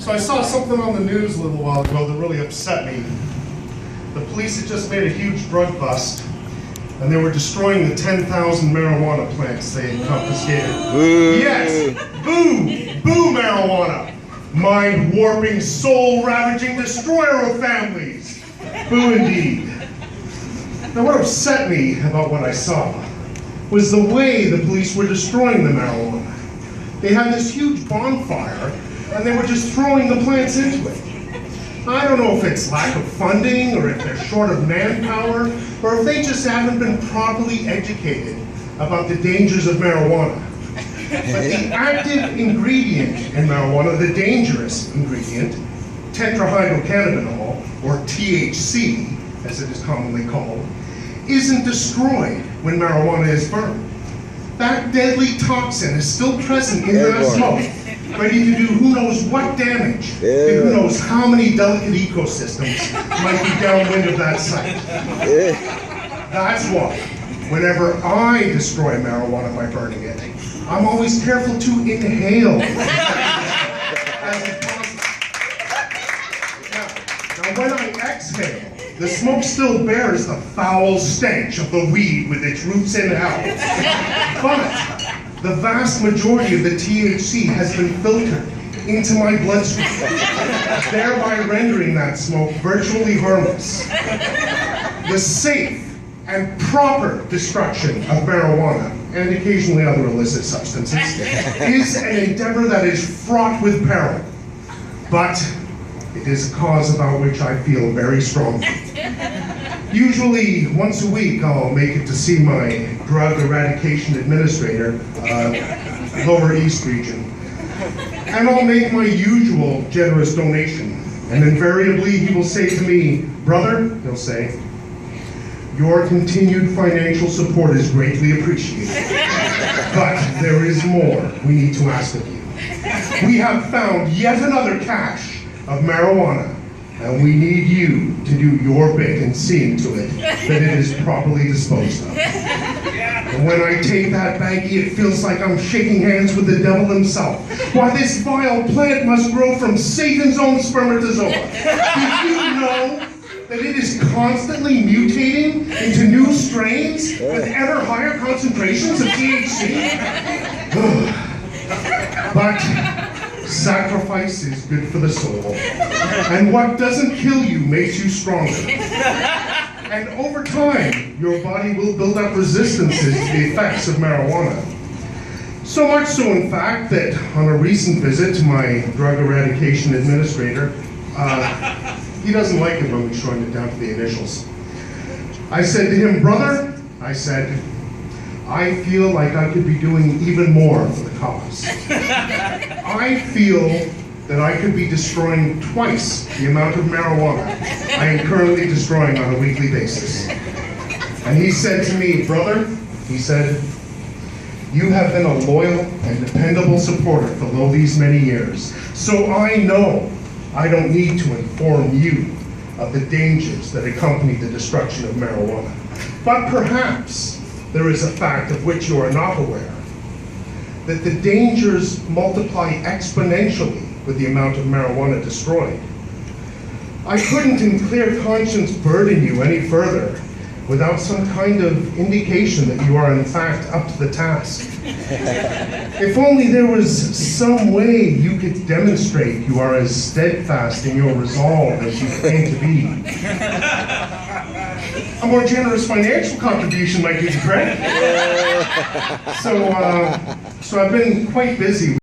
So I saw something on the news a little while ago that really upset me. The police had just made a huge drug bust, and they were destroying the 10,000 marijuana plants they had confiscated. Boo. Yes, boo, boo marijuana. Mind-warping, soul-ravaging destroyer of families. Boo indeed. Now what upset me about what I saw was the way the police were destroying the marijuana. They had this huge bonfire, and they were just throwing the plants into it. I don't know if it's lack of funding, or if they're short of manpower, or if they just haven't been properly educated about the dangers of marijuana. But the active ingredient in marijuana, the dangerous ingredient, tetrahydrocannabinol, or THC, as it is commonly called, isn't destroyed when marijuana is burned. That deadly toxin is still present in that smoke, ready to do who knows what damage, and who knows how many delicate ecosystems might be downwind of that site. That's why, whenever I destroy marijuana by burning it, I'm always careful to inhale as it possible. Now when I exhale, the smoke still bears the foul stench of the weed with its roots in hell. But the vast majority of the THC has been filtered into my bloodstream, thereby rendering that smoke virtually harmless. The safe and proper destruction of marijuana, and occasionally other illicit substances, is an endeavor that is fraught with peril. But it is a cause about which I feel very strongly. Usually, once a week, I'll make it to see my drug eradication administrator, Lower East Region. And I'll make my usual generous donation. And invariably, he will say to me, "Brother," he'll say, "your continued financial support is greatly appreciated. But there is more we need to ask of you. We have found yet another cache of marijuana, and we need you to do your bit in seeing to it that it is properly disposed of." And when I take that baggie, it feels like I'm shaking hands with the devil himself. Why, this vile plant must grow from Satan's own spermatozoa. Did you know that it is constantly mutating into new strains with ever higher concentrations of THC? But sacrifice is good for the soul, and what doesn't kill you makes you stronger. And over time, your body will build up resistances to the effects of marijuana. So much so, in fact, that on a recent visit to my drug eradication administrator, he doesn't like it when we shorten it down to the initials. I said to him, "Brother," I said, "I feel like I could be doing even more for the cause. I feel that I could be destroying twice the amount of marijuana I am currently destroying on a weekly basis." And he said to me, "Brother," he said, "you have been a loyal and dependable supporter for all these many years, so I know I don't need to inform you of the dangers that accompany the destruction of marijuana. But perhaps there is a fact of which you are not aware, that the dangers multiply exponentially with the amount of marijuana destroyed. I couldn't in clear conscience burden you any further without some kind of indication that you are in fact up to the task. If only there was some way you could demonstrate you are as steadfast in your resolve as you claim to be. A more generous financial contribution might do the trick." So I've been quite busy